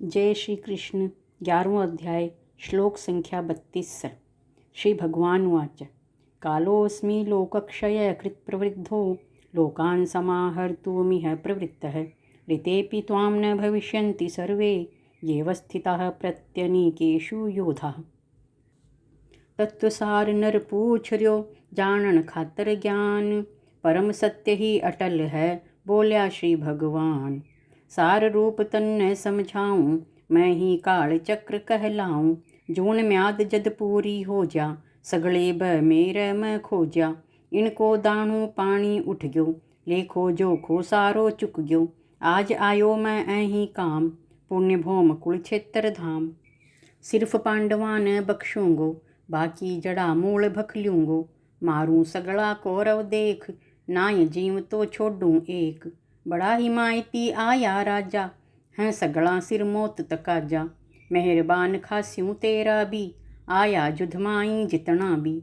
जय श्री कृष्ण। 11वां अध्याय श्लोक संख्या 32। श्री भगवान उवाच कालोऽस्मि लोकक्षयकृत् प्रवृद्धो लोकान् समाहर्तुमिह प्रवृत्तः ऋतेऽपि त्वां न भविष्यन्ति सर्वे येव स्थिताः प्रत्यनीकेषु योधाः। तत्वसार नर पूछ रयो जानन खातर ज्ञान परम सत्य ही अटल है बोल्या श्री भगवान। सार रूप तन्न समझाऊं मैं ही काल चक्र कहलाऊं जून म्याद जद पूरी हो जा सगले ब मेरे मैं खोजा इनको दाणू पानी उठ गयो लेखो जोखो सारो चुक गयो आज आयो मैं अही काम पुण्य भौम कुल क्षेत्र धाम। सिर्फ पांडवा न बख्शूंगो बाकी जड़ा मूल भख लूंगो मारूं सगला कौरव देख नाय जीव तो छोड़ूं एक। बड़ा हिमायती आया राजा हैं सगला सिर मौत तकाजा मेहरबान खास्यूं तेरा भी आया जुध माई जितना भी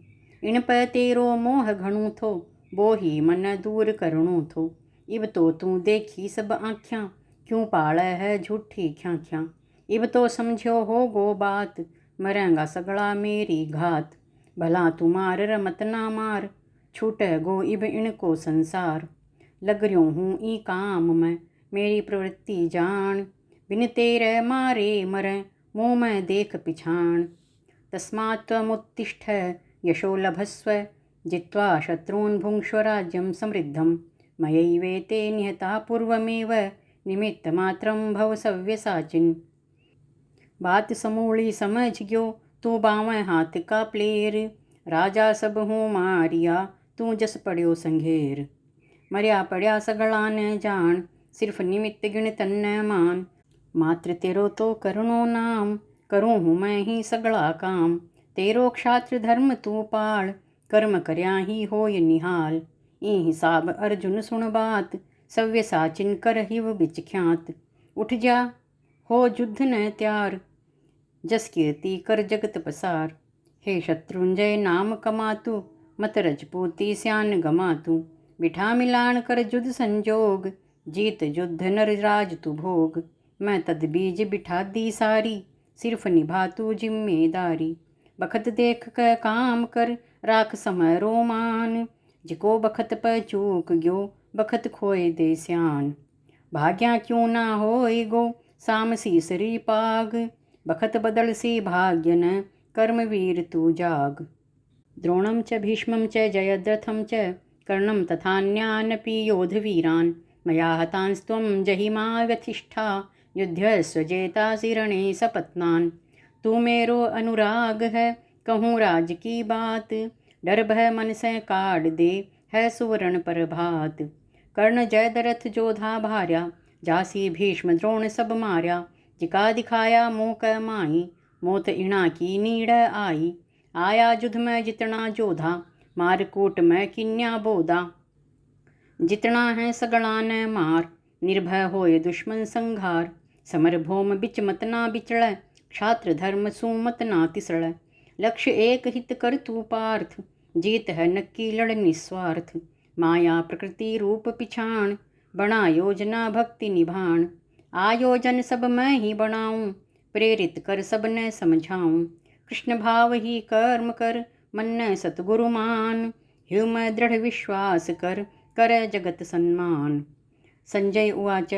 इन पर तेरो मोह घणू थो वो ही मन दूर करणो थो। इब तो तू देखी सब आँख्यां क्यों पाले है झूठी ख्यां ख्यां इब तो समझो हो गो बात मरेंगा सगला मेरी घात। भला तुम्हार रमत ना मार छूटे गो इब इनको संसार लग रह्यो हूँ ई काम मैं मेरी प्रवृत्ति जान बिन तेरे मारे मरे मुँह में देख पिछाण। तस्मात् त्वमुत्तिष्ठ यशो लभस्व जित्वा शत्रून् भुङ्क्ष्व राज्यं समृद्धं मयैवेते निहता पूर्वमेव निमित्तमात्रं भव सव्यसाचिन्। बात समूली समझ गयो तू बावें हाथ का प्लेर राजा सब हूँ मारिया तू जस पड़्यो संघेर। मर्या पड़या सगला न जान सिर्फ निमित्त गिण तन्न मान मात्र तेरो तो करणो नाम करूँ हूँ मैं ही सगला काम। तेरो क्षात्र धर्म तू पाल कर्म करया ही होय निहाल ई हिसाब अर्जुन सुन बात सव्यसाचिन कर हिव बिचख्यात। उठ जा हो युद्ध न त्यार जस कीर्ति कर जगत पसार। हे शत्रुंजय नाम कमातु मत रजपूती स्यान गमातु बिठा मिलान कर युद्ध संजोग जीत युद्ध नर राज तु भोग। मैं तदबीज बिठा दी सारी सिर्फ निभा तू जिम्मेदारी। बखत देख कर काम कर राख समय रोमान जिको बखत पर चूक गयो बखत खोए दे स्यान। भाग्या क्यों ना होए गो साम सीसरी पाग बखत बदल सी भाग्य न कर्मवीर तू जाग। द्रोणं च भीष्मं च जयद्रथं च कर्णं तथान्यानपि योधवीरान् मया हतांस्त्वं जहिमा व्यथिष्ठा युध्यस्व जेतासि रणे सपत्नान्। तू मेरो अनुराग है कहूँ राज की बात डर भय मन से काढ़ दे है सुवर्ण पर भात। कर्ण जयद्रथ जोधा भार्या जासी भीष्म द्रोण सब मार्या जिका दिखाया मुँह क माई मोत इणा की नीड़ आई। आया युद्ध में जितना जोधा मारकूट में किन्या बोधा जितना है सगला न मार निर्भय होए दुश्मन संघार। समर भौम बिच मत ना बिचड़ क्षात्र धर्म सुमत ना तिसड़। लक्ष्य एक हित कर तू पार्थ जीत है नक्की लड़ निस्वार्थ। माया प्रकृति रूप पिछाण बना योजना भक्ति निभाण। आयोजन सब मैं ही बनाऊं प्रेरित कर सब न समझाऊं। कृष्ण भाव ही कर्म कर मन सतगुरु मान ह्यु मैं दृढ़ विश्वास कर जगत सम्मान। संजय उवाच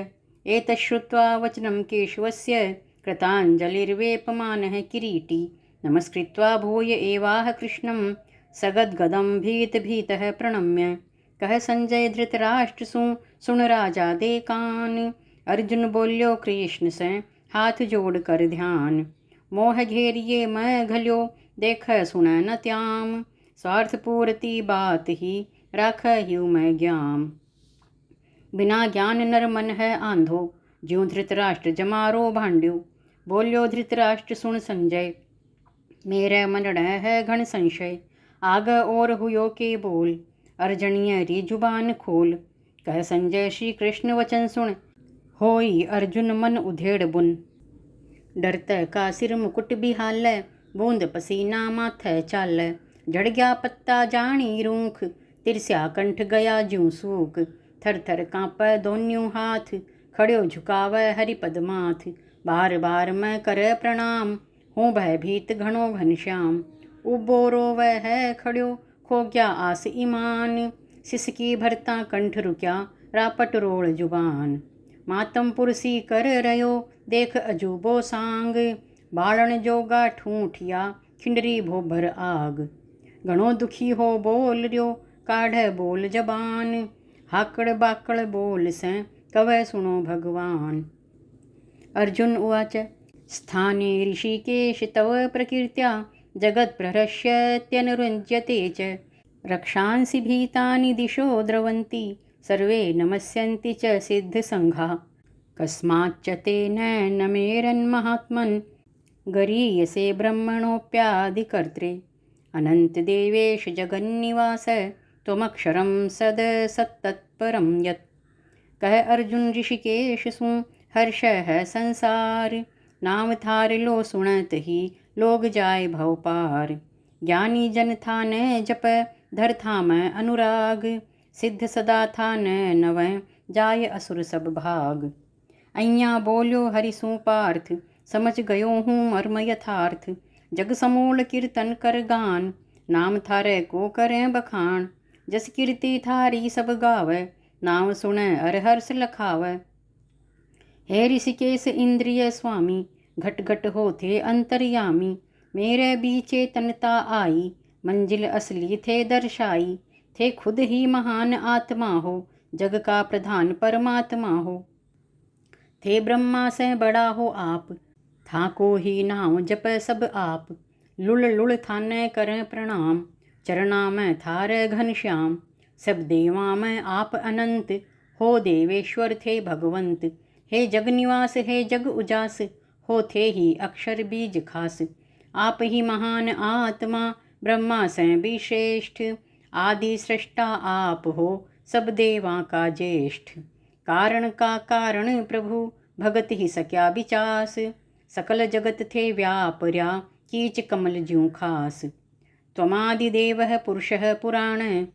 एतश्रुत्वा वचनं केशवस्य कृताञ्जलिर्वेपमानः किरीटी नमस्कृत्वा भूय एवाह कृष्णं सगद्गदं भीतः प्रणम्य। कह संजय धृतराष्ट्र सुन राजा दे कान अर्जुन बोल्यो कृष्ण से हाथ जोड़ कर ध्यान। मोह घेरिए मैं घल्यो देख सुन न त्याम स्वार्थ पूर्ति बात ही राख ह्यू मैं ज्ञाम। बिना ज्ञान नर मन है आंधो ज्यों धृतराष्ट्र जमारो भांड्यो। बोल्यो धृतराष्ट्र सुन संजय मेरे मन है घन संशय आग और हुयो के बोल अर्जनीय री जुबान खोल। कह संजय श्री कृष्ण वचन सुन होई अर्जुन मन उधेड़ बुन। डरते का सिर मुकुट बिहाल बूंद पसीना माथे चाल झड़ गया पत्ता जानी रूख तिरस्या कंठ गया ज्यों सूख। थर थर कांपै दोन्यों हाथ खड़्यो झुकावै हरिपद माथ बार बार मैं कर प्रणाम, हूँ भयभीत घणो घनश्याम। उबो रोवै है खड़्यो, खो गया आस ईमान। सिसकी भरता कंठ रुक्या, रापट रोल जुबान। मातम पुरसी कर रयो, देख अजूबो सांग। बाळण जोगा ठूठिया, खिंडरी भोभर आग। घणो दुखी हो बोल रयो, काढ़ बोल जबान। हाकड़ बाकड़ बोल से, कवै सुनो भगवान। अर्जुन उवाच स्थाने ऋषिकेश तव प्रकीर्त्या जगत्प्रहृष्यत्यनुरञ्जते च रक्षांसि भीतानि दिशो द्रवन्ति सर्वे नमस्यन्ति च सिद्धसङ्घाः कस्माच्च तेन न मेरन्महात्मन् गरीयसे ब्रह्मणोऽप्यादिकर्त्रे अनन्तदेवेश जगन्निवास त्वमक्षरं सदसत्तत्परं यत् कह अर्जुन ऋषिकेश सु हर्ष है संसार नाम थार लो सुनत ही लोग जाय भव पार ज्ञानी जन था न जप धर था मैं अनुराग सिद्ध सदा था न नव जाय असुर सब भाग अइया बोल्यो हरिसु पार्थ समझ गयो हूँ मर्म यथार्थ जग समूल कीर्तन कर गान नाम थारे को करें बखान जस कीर्ति थारी सब गावे नाम सुने अर हर्ष लखावे हे ऋषिकेश इंद्रिय स्वामी घट घट हो थे अंतर्यामी मेरे बीचे तनता आई मंजिल असली थे दर्शाई थे खुद ही महान आत्मा हो जग का प्रधान परमात्मा हो थे ब्रह्मा से बड़ा हो आप था को ही नाम जप सब आप लुल लुल थाने करें प्रणाम चरणा में थार घनश्याम सब देवा में आप अनंत हो देवेश्वर थे भगवंत हे जग निवास हे जग उजास हो थे ही अक्षर बीज खास आप ही महान आत्मा ब्रह्मा से भी श्रेष्ठ आदि सृष्टा आप हो सब देवा का ज्येष्ठ कारण का कारण प्रभु भगत ही सक्या बिचास सकल जगत थे व्यापर्या कीच कमल ज्यों खास त्वमादिदेवः पुरुषः पुराण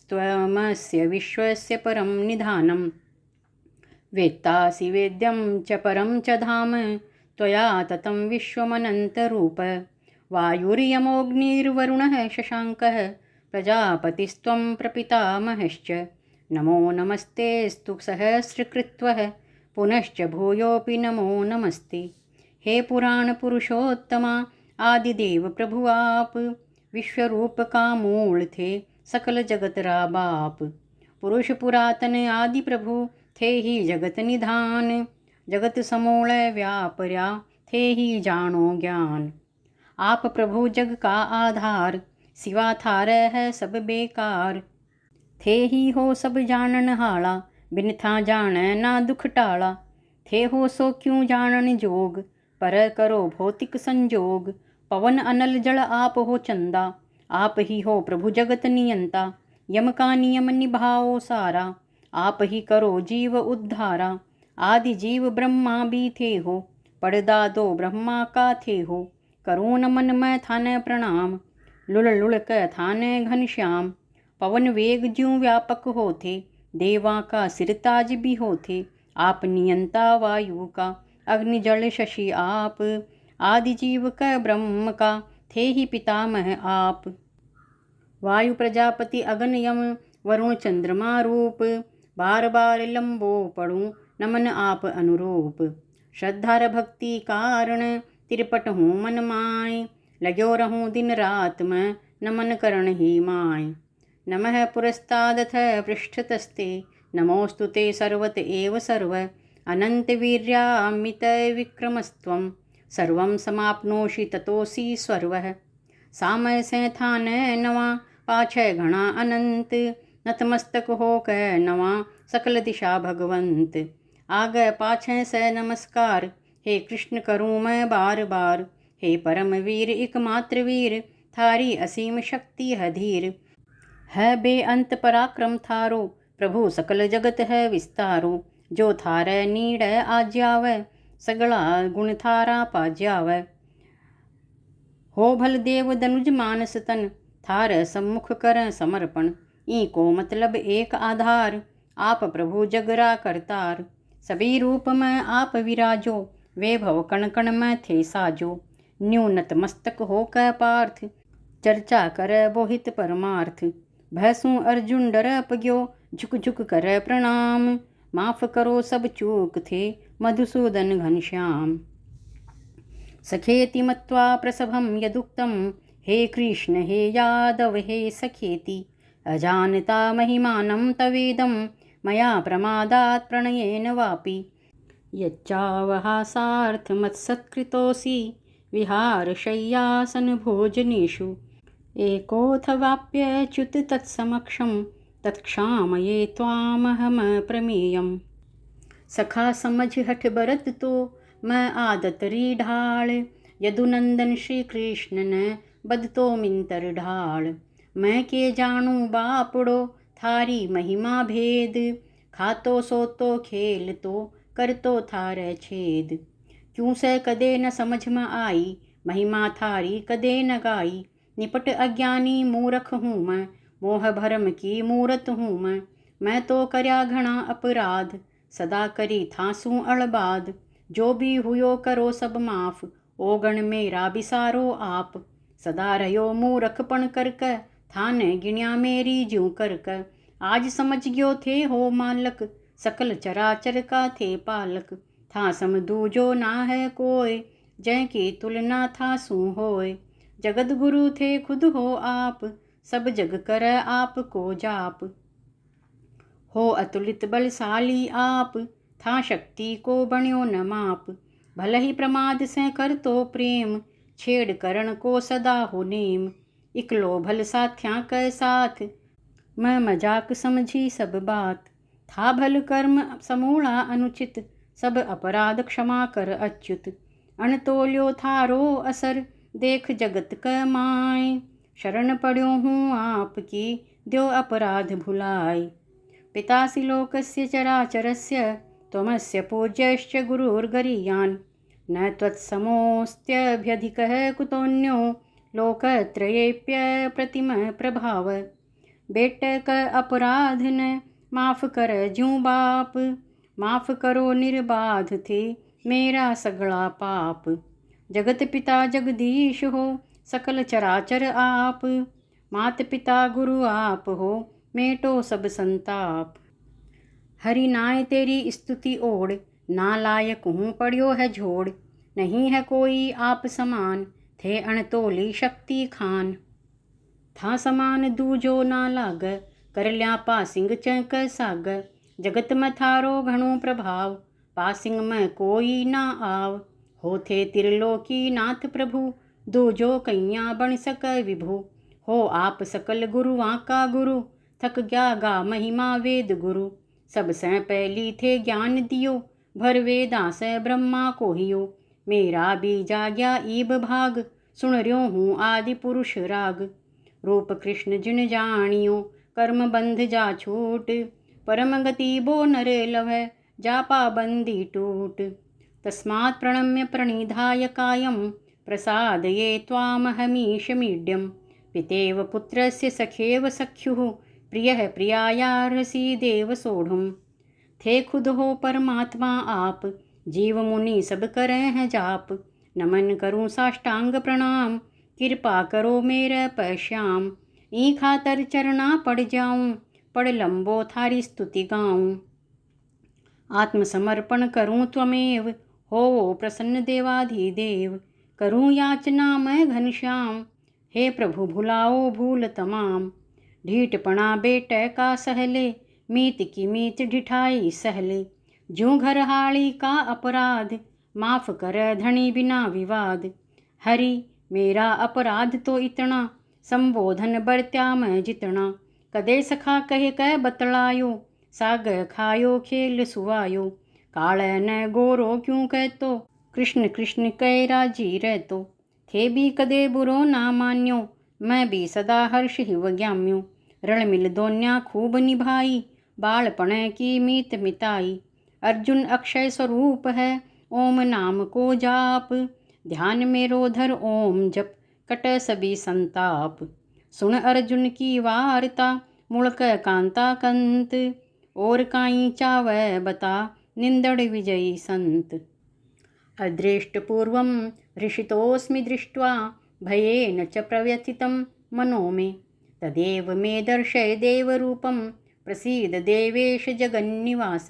त्वमस्य विश्वस्य परं निधानम् वेत्तासि वेद्यं च परं च धाम त्वया ततं विश्वमनन्तरूप वायुर्यमोऽग्निर्वरुणः शशाङ्कः प्रजापतिस्त्वं प्रपितामहश्च नमो नमस्तेऽस्तु सहस्रकृत्वः पुनश्च भूयोऽपि नमो नमस्ते हे पुराण पुरुषोत्तमा आदिदेव प्रभु आप विश्वरूप का मूल थे सकल जगत रा बाप पुरुष पुरातन आदि प्रभु थे ही जगत निधान जगत समूल व्यापर्या थे ही जानो ज्ञान आप प्रभु जग का आधार सिवा थार है सब बेकार थे ही हो सब जानन हाड़ा बिन था जान ना दुख टाला थे हो सो क्यों जानन जोग पर करो भौतिक संजोग पवन अनल जल आप हो चंदा आप ही हो प्रभु जगत नियंता यम का नियम निभाओ सारा आप ही करो जीव उद्धारा आदि जीव ब्रह्मा भी थे हो पड़दा दो ब्रह्मा का थे हो करो नमन मैं थाने प्रणाम लुल लुल क थाने घनश्याम पवन वेग ज्यों व्यापक हो थे देवा का सिरताज भी हो थे आप नियंता वायु का अग्नि जल शशि आप आदि जीव क ब्रह्म का थे ही पितामह आप वायु प्रजापति अगन यम वरुण चंद्रमा रूप बार बार लंबो पढ़ूं नमन आप अनुरूप श्रद्धार भक्ति कारण तिरपट हूँ मन माय लगो रहूं दिन रात में नमन करण ही माय नमः पुरस्तादथ पृष्ठतस्ते नमोस्तु ते सर्वत एव सर्व अनंत वीर्यामित विक्रमस्त्वं सर्वं समाप्नोषि ततोऽसि स्वर्वः सामय से थान नवा पाछय घना अनंत नतमस्तक हो कह नवा सकल दिशा भगवंत आग पाछय से नमस्कार हे कृष्ण करूँ मैं बार बार हे परम वीर एकमात्र वीर थारी असीम शक्ति है धीर है बेअंत पराक्रम थारो प्रभु सकल जगत है विस्तारो जो थार नीड़ आज्याव सगला गुण थारा पाज्याव हो भल देव दनुज मानस तन थार सम्मुख कर समर्पण ई को मतलब एक आधार आप प्रभु जगरा करतार सभी रूप में आप विराजो वे भव कण कण में थे साजो। न्यूनत मस्तक हो क पार्थ, चर्चा कर बोहित परमार्थ। भैसु अर्जुन डर पग्यो, झुक झुक कर प्रणाम। माफ करो सब चूक थे, मधुसूदन घनश्याम। सखेति मत्वा प्रसभं यदुक्तं, हे कृष्ण हे यादव हे सखेति। अजानता महिमानं तवेदं, मया प्रमादात् प्रणयेन वापि। यच्चावहासार्थमत्सत्कृतोऽसि, विहारशय्यासनभोजनेषु। एकोऽथवाप्यच्युत तत्समक्षं, तत्क्षामये त्वामहमप्रमेयम्। सखा समझ हठ बरत तो, मैं आदत री ढाल। यदुनंदन श्री कृष्ण ने बदतो मिंतर ढाल। मैं के जानू बापड़ो, थारी महिमा भेद। खातो सोतो खेल तो, करतो थारे छेद। क्यों से कदे न समझ में आई, महिमा थारी कदे न गाई। निपट अज्ञानी मूरख हूँ मैं, मोह भरम की मूरत हूँ मैं तो करया घना अपराध, सदा करी थासू अड़बाद। जो भी हुयो करो सब माफ, ओगण मेरा बिसारो आप। सदा रहो मूरखपण करक, थाने गिण्या मेरी ज्यों करक। आज समझ गयो थे हो मालक, सकल चराचर का थे पालक। था सम दूजो ना है कोय, जय की तुलना था सू होय। जगत गुरु थे खुद हो आप, सब जग कर आप को जाप। हो अतुलित बलशाली आप, था शक्ति को बण्यो न माप। भले ही प्रमाद से कर तो प्रेम, छेड़ करण को सदा हो नेम। इकलो भल साथ्या कै साथ, मैं मजाक समझी सब बात। था भल कर्म समूला अनुचित, सब अपराध क्षमा कर अच्युत। अणतोल्यो थारो असर, देख जगत क माय। शरण पड्यो हूँ आपकी, द्यो अपराध भुलाय। पितासि लोकस्य चराचरस्य, त्वमस्य पूज्यश्च गुरुर्गरीयान्। न त्वत्समोऽस्त्यभ्यधिकः कुतोऽन्यो, लोकत्रयेऽप्यप्रतिमः प्रभाव। बेटक अपराध न माफ कर ज्यों बाप, माफ करो निर्बाध थे मेरा सगला पाप। जगत पिता जगदीश हो, सकल चराचर आप। मात पिता गुरु आप हो, मेटो सब संताप। हरि नाय तेरी स्तुति ओढ़, ना लायक हूँ पड़ियो है झोड़। नहीं है कोई आप समान, थे अणतोली शक्ति खान। था समान दूजो ना लाग, कर ल्या पासिंग चंक साग। जगत में थारो घणो प्रभाव, पासिंग में कोई ना आव। होथे त्रिलोकी नाथ प्रभु, दूजो कैया बन सक विभु। हो आप सकल गुरुआं का गुरु, थक गया गा महिमा वेद गुरु। सब से पहली थे ज्ञान दियो, भर वेदा से ब्रह्मा को हियो। मेरा भी जाग्या ईब भाग, सुन रह्यो हूँ आदि पुरुष राग। रूप कृष्ण जिन जानियो, कर्म बंध जा छूट। परम गति बो नर लवै, जा पाबंदी टूट। तस्मात् प्रणम्य प्रणिधाय कायं, प्रसादये त्वामहमीशमीड्यं। पितेव पुत्रस्य सखेव सख्युः, प्रियः प्रियायार्हसि देव सोढ़ुम्। थे खुद हो परमात्मा आप, जीव मुनि सब करें हैं जाप। नमन करूं साष्टांग प्रणाम, कृपा करो मेरे पश्याम। ई खातर चरना पड़ जाऊं, पड़ लंबो थारी स्तुति गाऊं। आत्मसमर्पण करूं त्वमेव, हो प्रसन्न देवाधिदेव। करूं याचना मैं घनश्याम, हे प्रभु भुलाओ भूल तमाम। ढीठपणा बेटे का सहले, मीत की मीत ढिठाई सहले। ज्यों घर हाड़ी का अपराध, माफ कर धनी बिना विवाद। हरि मेरा अपराध तो इतना, संबोधन बरत्या मैं जितना। कदे सखा कह कै बतलायो, साग खायो खेल सुवायो। काल न गोरो क्यों कहतो, कृष्ण कृष्ण कै राजी रहतो। थे भी कदे बुरो ना मान्यो, मैं भी सदा हर्ष हिव ज्ञाम्यो। रण मिल दोन्या खूब निभाई, बालपण की मीत मिताई। अर्जुन अक्षय स्वरूप है, ओम नाम को जाप। ध्यान मेरो धर ओम जप, कट सभी संताप। सुन अर्जुन की वार्ता, मुड़क कांता कंत। और काई चावै बता, निंदड़ विजयी संत। अदृष्टपूर्वं हृषितोऽस्मि दृष्ट्वा भयेन च प्रव्यथितं मनो मे। तदेव मे दर्शय देवरूपं प्रसीद देवेश जगन्निवास।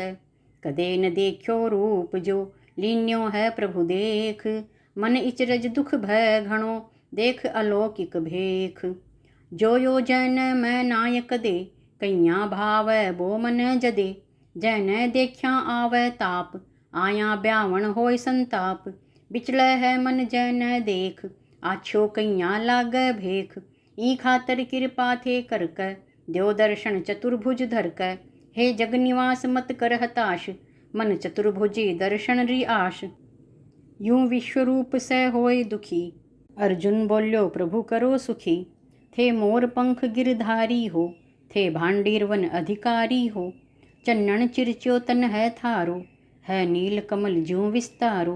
कदे न देखो रूप जो लीन्यो है प्रभु देख। मन इचरज दुख भय घणो देख अलौकिक भेख। जो योजन मैं नायक दे कैया भाव बो मन जदे। जैन देख्या आवे ताप आया ब्यावण होय संताप। बिचल है मन जैन देख आछो कैया लाग भेख। ई खातर कृपा थे करक देव दर्शन चतुर्भुज धरक। हे जगनिवास मत कर हताश मन चतुर्भुजी दर्शन री आश। यूं विश्वरूप से होय दुखी अर्जुन बोल्यो प्रभु करो सुखी। थे मोर पंख गिरधारी हो थे भांडीरवन अधिकारी हो। चन्नन चिरच्यो तन है थारो है नील कमल ज्यों विस्तारो।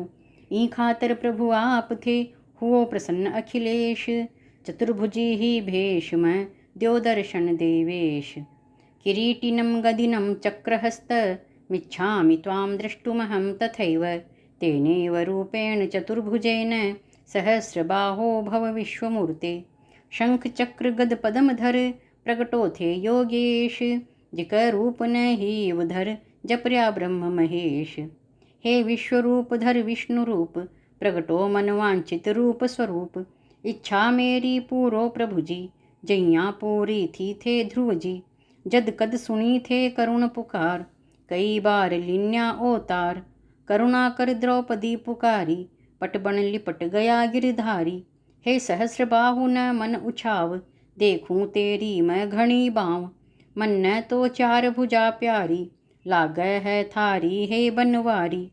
ई खातर प्रभु आप थे हुओ प्रसन्न अखिलेश। चतुर्भुजी ही भेष मैं द्यो दर्शन देवेश। किरीटिनं गदिनं चक्रहस्त मिच्छामि त्वां द्रष्टुमहं तथैव। तेनेव रूपेण चतुर्भुजेन सहस्रबाहो भव विश्वमूर्ते। शंख चक्र गद पदम धर प्रगटो थे योगेश। जिक रूप न ही उधर जपऱ्या ब्रह्म महेश। हे विश्वरूप धर विष्णु रूप प्रगटो मनवांचित रूप स्वरूप। इच्छा मेरी पूरो प्रभु जी जैया पूरी थी थे ध्रुव जी। जद कद सुनी थे करुण पुकार कई बार लीन्या ओतार। करुणा कर द्रौपदी पुकारी पट बन लिपट गया गिरधारी। हे सहस्र बाहु न मन उछाव देखूं तेरी मैं घनी बाँव। मन न तो चार भुजा प्यारी लागै है थारी हे बनवारी।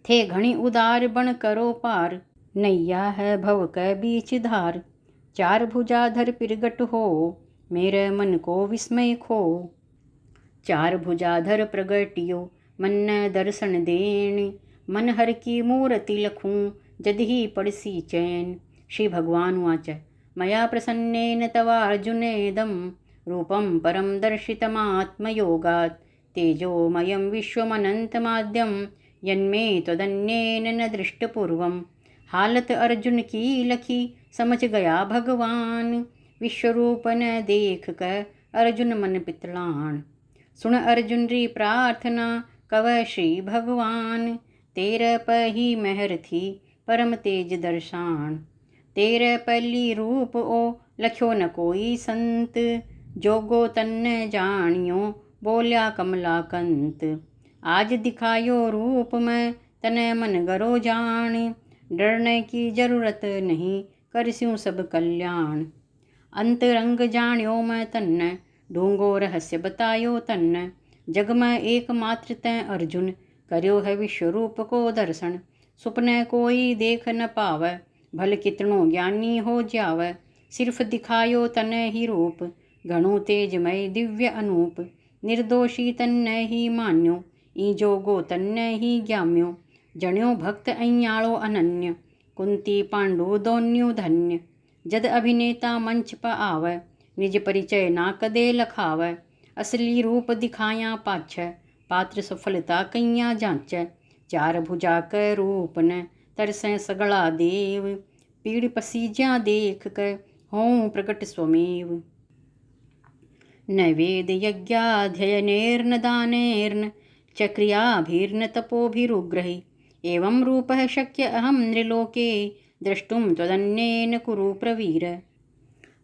थे घनी उदार बन करो पार नैया है भव कै बीच धार। चार भुजा धर पिरगट हो मेरे मन को विस्मय खो। चार भुजा धर प्रगटियो मन न दर्शन देन। मन हर की मूर्ति लखूं जद ही पड़सी चैन। श्री भगवान उवाच मया प्रसन्नेन तवार्जुनेदं रूपं परं दर्शितमात्मयोगात्। तेजोमयं विश्वमनन्तमाद्यं यन्मे त्वदन्येन न दृष्टपूर्वम्। हालत अर्जुन की लखी समझ गया भगवान। विश्वरूप न देख कर अर्जुन मन पितलान। सुन अर्जुन री प्रार्थना कव श्री भगवान। तेरे पही मेहर थी परम तेज दर्शान। तेरे पली रूप ओ लख्यो न कोई संत। जोगो तन्न जानियो बोल्या कमलाकंत। आज दिखायो रूप में तने मन गरो जान। डरने की जरूरत नहीं करस्यूं सब कल्याण। अंतरंग जान्यो मैं तन्न ढूंगो रहस्य बतायो तन्न। जग में एकमात्र तै अर्जुन कर्यो है विश्वरूप को दर्शन। सुपने कोई देख न पावै भल कितनो ज्ञानी हो जावै। सिर्फ दिखायो तन ही रूप घणो तेजमय दिव्य अनूप। निर्दोषी तन्न ही मान्यो ई जोगो तन्न ही ज्ञाम्यो। जण्यो भक्त अइयाळो अनन्य कुंती पांडु दोन्यु धन्य। जद अभिनेता मंच पर आवै निज परिचय ना कदे लखावै। असली रूप दिखाया पाछ पात्र सफलता कैया जांच। चार भुजा कै रूप न तरसै सगला देव। पीड़ पसीज्या देख कर हों प्रकट स्वमेव। न वेद यज्ञाध्ययनेर्न दानेर्न च क्रियाभिर्न तपोभिरुग्रहे। एवं रूपः शक्य अहं नृलोके द्रष्टुं त्वदन्येन कुरु प्रवीर।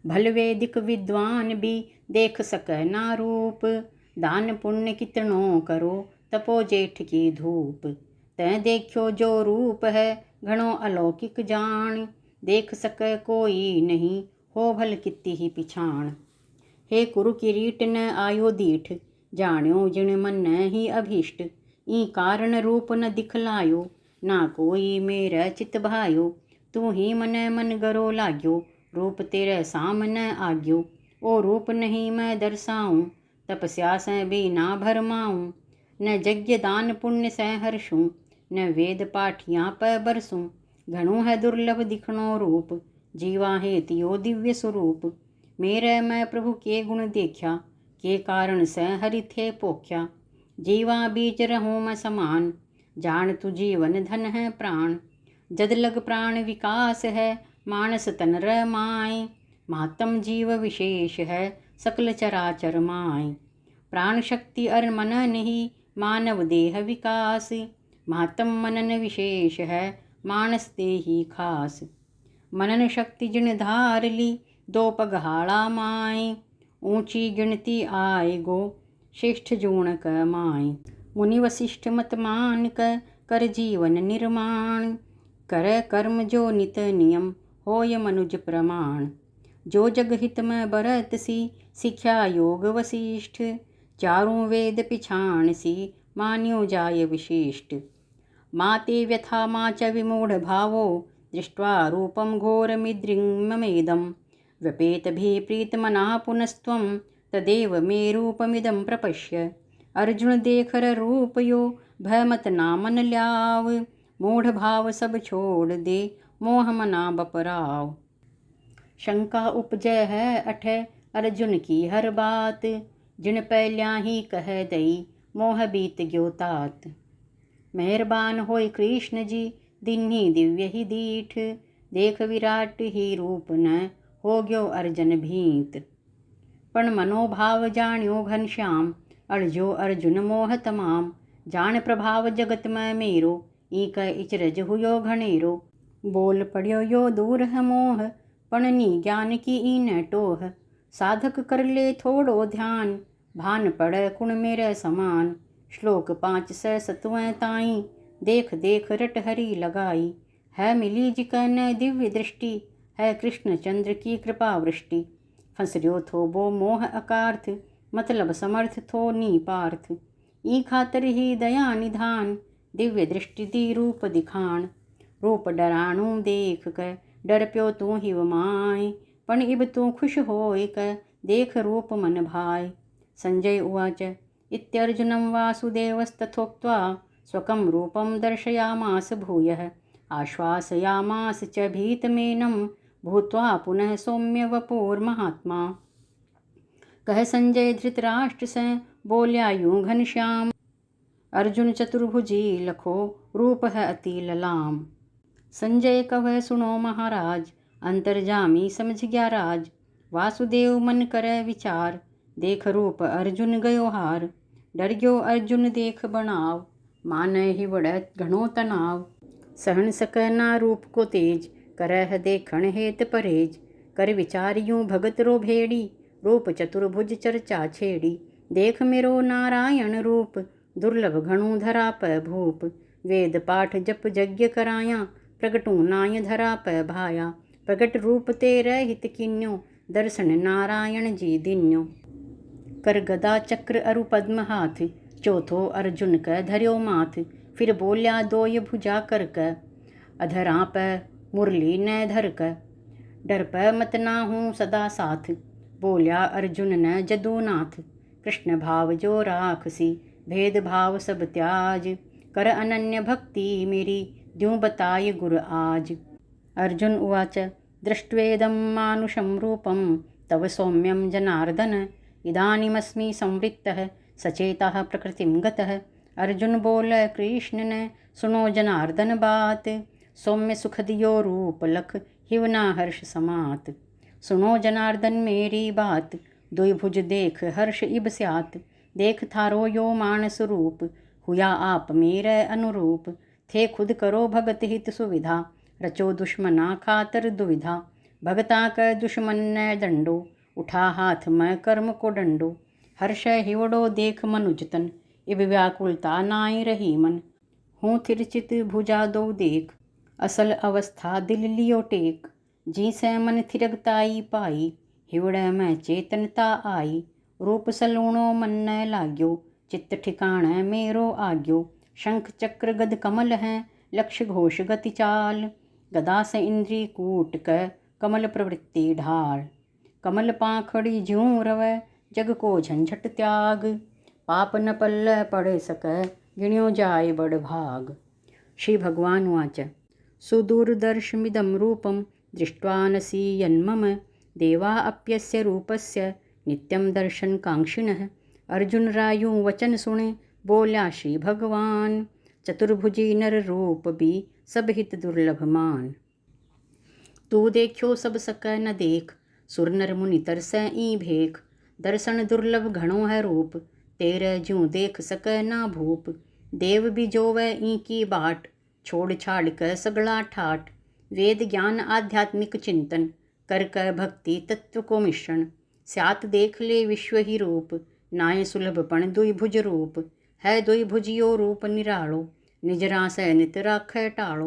भल वेदिक विद्वान भी देख सक ना रूप। दान पुण्य कितनो करो तपो जेठ की धूप। तैं देखो जो रूप है घणो अलौकिक जान। देख सक कोई नहीं हो भल कित्ती ही पिछाण। हे कुरु किरीट न आयो दीठ जान्यो जिण मन ही अभीष्ट। ई कारण रूप न दिखलायो ना कोई मेरा चित भायो। तू ही मन मन गरो लाग्यो रूप तेरे सामन आग्यो। ओ रूप नहीं मैं दर्शाऊं तपस्या से भी ना भरमाऊं। न यज्ञ दान पुण्य से हर्षूं न वेद पाठियाँ प बरसूं। घणो है दुर्लभ दिखणो रूप जीवा है तियो दिव्य स्वरूप। मेरे मैं प्रभु के गुण देखा के कारण से हरि थे पोख्या। जीवा बीच रहूं मैं समान जान तु जीवन धन है प्राण। जद लग प्राण विकास है, मानस तन रमाय। महात्म जीव विशेष है, सकल चराचर माय। प्राण शक्ति अर मनन ही, मानव देह विकास। महात्म मनन विशेष है, मानस देही खास। मनन शक्ति जिन धार ली, दो पगहाड़ा माय। ऊंची गिनती आय गो, श्रेष्ठ जूण क माय। मुनि वशिष्ठ मत मान कर जीवन निर्माण। कर कर्म जो नित नियम, होय मनुज प्रमाण। जो जग हित में बरत सी, सिख्या योग वशिष्ठ। चारों वेद पिछाण सी, मान्यो जाय विशिष्ट। माते व्यथा मा च विमूढ़ भावो, दृष्ट्वा रूपम घोरमिदृङ्ममेदं। व्यपेतभिः प्रीतमनाः पुनस्त्वं, तदेव मे रूपमिदं प्रपश्य। अर्जुन देखर रूप यो, भय मत ना मन ल्याव। मूढ़ भाव सब छोड़ दे, मोह मना बपराव। शंका उपजय है अठ, अर्जुन की हर बात। जिन पैल्या ही कह दई, मोह बीत ग्यो तात। मेहरबान होय कृष्ण जी, दिन्ही दिव्य ही दीठ। देख विराट ही रूप न, हो ग्यो अर्जन भीत। पण मनोभाव जाण्यो घनश्याम, अड़जो अर्जुन मोह तमाम। जान प्रभाव जगत में मेरो, ईक इचरज हुयो घनेरो। बोल पड़्यो यो दूर है मोह, पणनी ज्ञान की ईन टोह। साधक कर ले थोड़ो ध्यान, भान पड़ कुण मेरे समान। श्लोक 5 से 7 ताई, देख देख रट हरि लगाई। है मिली जिकन दिव्य दृष्टि, है कृष्ण चंद्र की कृपा वृष्टि। फंसर्यो थो बो मोह अकार्थ, मतलब समर्थ थो नी पार्थ। ई खातर ही दया निधान, दिव्य दृष्टि दी रूप दिखाण। रूप डराणु देख क, डर प्यो तू हिव माय। पण इब तू खुश होय क, देख रूप मन भाय। संजय उवाच इत्यर्जुनं वासुदेवस्तथोक्त्वा, स्वकं रूपं दर्शयामास भूयः। आश्वासयामास च भीतमेनं, भूत्वा पुनः सौम्य वपुर्महात्मा। कह संजय धृतराष्ट्र से, बोल्या यूं घनश्याम। अर्जुन चतुर्भुजी लखो, रूप है अति ललाम। संजय कह सुनो महाराज, अंतर्जामी समझ गया राज। वासुदेव मन करे विचार, देख रूप अर्जुन गयो हार। डर गयो अर्जुन देख बनाव, माने ही बढ़त घणो तनाव। सहन सक ना रूप को तेज, करह देखण हेत परहेज। कर विचार यूं भगत रो भेड़ी, रूप चतुर्भुज चर्चा छेड़ी। देख मेरो नारायण रूप, दुर्लभ घणो धरा प भूप। वेद पाठ जप यज्ञ कराया, प्रगटू नाय धरा प भाया। प्रगट रूप तेरे हित किन्यो, दर्शन नारायण जी दिन्यो। कर गदा चक्र अरु पद्म हाथ, चौथो अर्जुन क धर्यो माथ। फिर बोल्या दोय भुजा कर क, अधरा प मुरली न धर क। डर प मत ना हूँ सदा साथ, बोल्या अर्जुन न जदूनाथ। कृष्ण भाव जो राखसी, भेद भाव सब त्याज। कर अनन्य भक्ति मेरी, द्यूं बताय गुर आज। अर्जुन उवाच दृष्ट्वेदं मानुषं रूपं, तव सौम्यं जनार्दन। इदानीमस्मि संवृत्तः, सचेतः प्रकृतिं गतः। अर्जुन बोल कृष्ण ने, सुनो जनार्दन बात। सौम्य सुखद यो रूप लख, हिवना हर्ष समात। सुनो जनार्दन मेरी बात, दुई भुज देख हर्ष इब स्यात। देख थारो यो मानस रूप, हुआ आप मेरे अनुरूप। थे खुद करो भगत हित सुविधा, रचो दुश्मना खातर दुविधा। भगता क दुश्मन न दंडो, उठा हाथ में कर्म को डंडो। हर्ष हिवड़ो देख मनुजतन, इब व्याकुलता नाई रही मन। हूँ तिरचित भुजा दो देख, असल अवस्था दिल लियो टेक। जी से मन थिरगताई पाई, हिवड़े में चेतनता आई। रूप सलूणो मन न लाग्यो, चित्त ठिकाणे मेरो आग्यो। शंख चक्र गद कमल हैं, लक्ष्य घोष गति चाल। गदा से इंद्री कूट क, कमल प्रवृत्ति ढाल। कमल पाखड़ी ज्यों रवै, जग को झंझट त्याग। पाप न पल्ल पड़े सक, गिण्यो जाय बड़ भाग। श्री भगवान वाच सुदूरदर्शमिदं रूपं, दृष्ट्वा नसीयन्मम। देवा अप्यस्य रूपस्य, नित्यं दर्शनकांक्षिणः। अर्जुन रायुं वचन सुने, बोल्या श्री भगवान। चतुर्भुजी नर रूप भी सब हित दुर्लभ मान। तू देखो सब सकै न देख, सुर नर मुनि तरसै ई भेख। दर्शन दुर्लभ घणो है रूप, तेरे ज्यों देख सकै ना भूप। देव भी जोवै ई की बाट, छोड़ छाड़ क सगला ठाट। वेद ज्ञान आध्यात्मिक चिंतन, कर क भक्ति तत्व को मिश्रण। स्यात देख ले विश्व ही रूप, नाय सुलभ पण दुई भुज रूप। है दुई भुजियो रूप निरालो, निज रासै नित राखै टालो।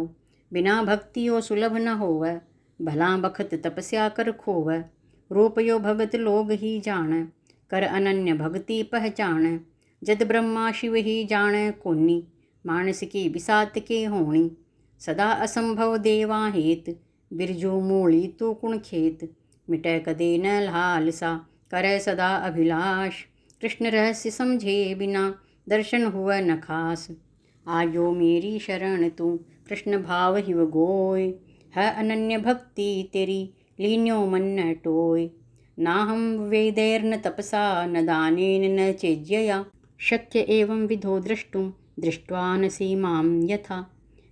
बिना भक्तियो सुलभ न होवै, भला बखत तपस्या कर खोवै। रूप यो भगत लोग ही जानै, कर अनन्य भक्ति पहचानै। जद ब्रह्मा शिव ही जानै कोनी, मानस की बिसात के होनी। सदा असंभव देवा हेत, बिरजू मूली तू कुण खेत। मिटै कदे न लालसा, करै सदा अभिलाष। कृष्ण रहस्य समझे बिना, दर्शन हुआ न खास। आयो मेरी शरण तू, कृष्ण भाव हिव गोय। है अनन्य भक्ति तेरी, लीन्यो मन न टोय। ना हम वेदैर्न तपसा, न दानेन न चेज्यया। शक्य एवं विधो द्रष्टुं, दृष्ट्वा न सीमां यथा।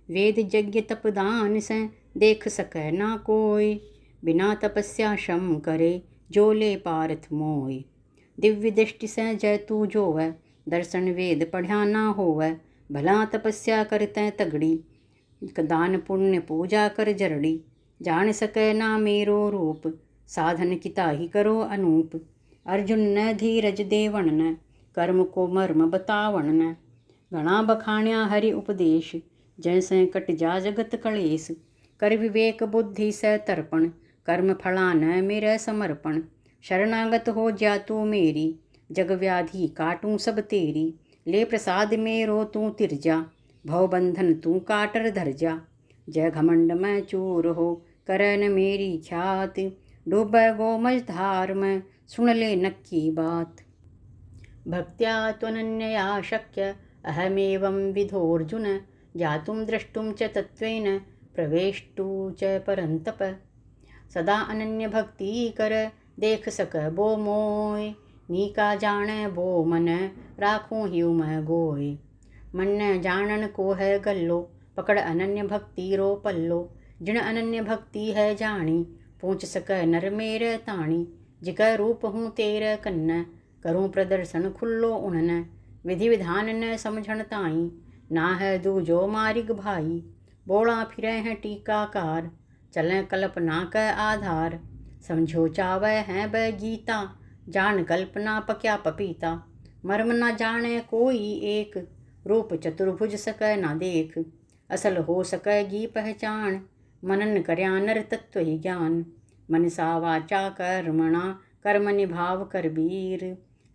वेद यज्ञ तप दान से, देख सकै ना कोय। बिना तपस्या श्रम करे, जो ले पारथ मोय। दिव्य दृष्टि से जय तू जोवै, दर्शन वेद पढ़्या ना होवै। भला तपस्या करतै तगड़ी, दान पुण्य पूजा कर जरड़ी। जान सकै ना मेरो रूप, साधन किता ही करो अनूप। अर्जुन न धीरज देवण न, कर्म को मर्म बतावण न। घणा बखाण्या हरि उपदेश, जैसे कट जा जगत कलेश। कर विवेक बुद्धि से तर्पण, कर्म फला न मेरा समर्पण। शरणागत हो जा तू मेरी, जग व्याधि काटूं सब तेरी। ले प्रसाद मेरो तू तिरजा, भव बंधन तू काटर धर जा। जय घमंड में चूर हो, करे न मेरी ख्यात। डूबै गो मझधार में, सुन ले नक्की बात। भक्त्या त्वनन्यया शक्य, अहमेवं विधोऽर्जुन। ज्ञातुं द्रष्टुं च तत्त्वेन, प्रवेष्टु च परन्तप। सदा अनन्य भक्ति कर, देख सक बो मोय। नीका जाने बो मन, राखूं हिउ मैं गोय। मन न जानन को है गल्लो, पकड़ अनन्य भक्ति रो पल्लो। जिन अनन्य भक्ति है जानी, पूछ सकै नर मेरे ताणी। जिकै रूप हूँ तेरे कन्न, करूँ प्रदर्शन खुल्लो उणन। विधि विधान न समझण ताई, ना है दूजो मारिग भाई। बोला फिरै हैं टीकाकार, चलें कल्पना कै आधार। समझो चावै हैं बै गीता, जान कल्पना पक्या पपीता। मर्म न जाने कोई एक, रूप चतुर्भुज सकै ना देख। असल हो सकेगी पहचान, मनन करया नर तत्व ही ज्ञान। मनसा वाचा कर्मणा, कर्म निभाव कर वीर।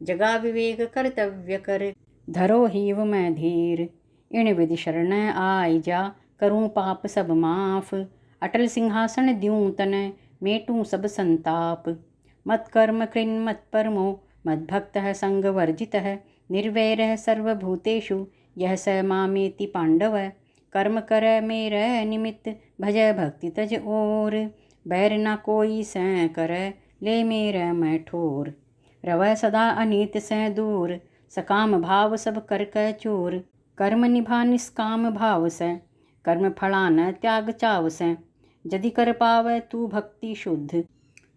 जगा विवेक कर्तव्य कर, धरो हीव मैं धीर। इण विधि शरण आय जा, करूं पाप सब माफ। अटल सिंहासन द्यूं तन, मेटूं सब संताप। मत कर्म कृन् मत परमो, मद भक्त है संग वर्जित है। निर्वैर सर्वभूतेषु, यह स मामेति पांडव। कर्म करे मेरे निमित्त, भजय भक्ति तज ओर। बैर न कोई सै करे, ले मेरे मैं ठोर। रवै सदा अनीत से दूर, सकाम भाव सब कर कै चूर। कर्म निभा निष्काम भाव से, कर्म फला न त्याग चाव से। यदि कर पावै तू भक्ति शुद्ध,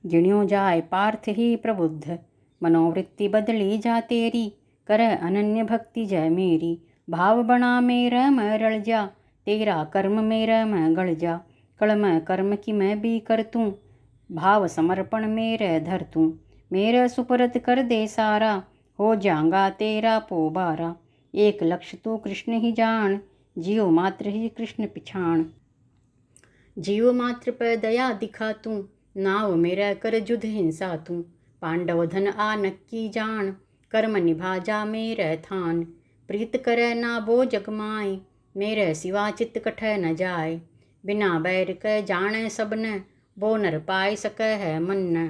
गिण्यो जाय पार्थ ही प्रबुद्ध। मनोवृत्ति बदली जा तेरी, कर अनन्य भक्ति जय मेरी। भाव बना मेरा मैं रल जा, तेरा कर्म मेरा मैं गढ़ जा। कल मैं कर्म की मैं भी कर तूं, भाव समर्पण मेरे धर तूं। मेरे सुपरत कर दे सारा, हो जाऊंगा तेरा पोबारा। एक लक्ष्य तू कृष्ण ही जान, जीव मात्र ही कृष्ण पिछाण। जीव मात्र पर दया दिखा तूं, नाव मेरा कर जुध हिंसा तूं। पांडव धन आ नक्की जान, कर्म निभा जा मेरे थान। प्रीत करे ना बो जगमाय, मेरे सिवा चित्त कठै न जाय। बिना बैर कै जाने सबन, बो नर पाय सकै है मन न।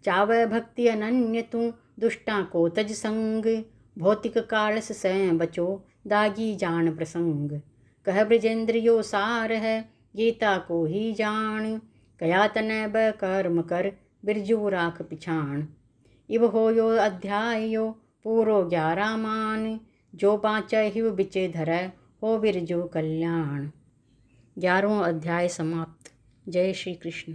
चावै भक्ति अनन्य तू, दुष्टा को तज संग। भौतिक कालस से बचो, दागी जान प्रसंग। कह ब्रजेंद्र यो सार है, गीता को ही जान। कया तनै ब कर्म कर, बिरजू राख पिछाण। इव हो यो अध्याय यो, पूरो 11 मान। जो बाँचै हिव बिचे धरै, हो बिरजो कल्याण। 11वां अध्याय समाप्त। जय श्री कृष्ण।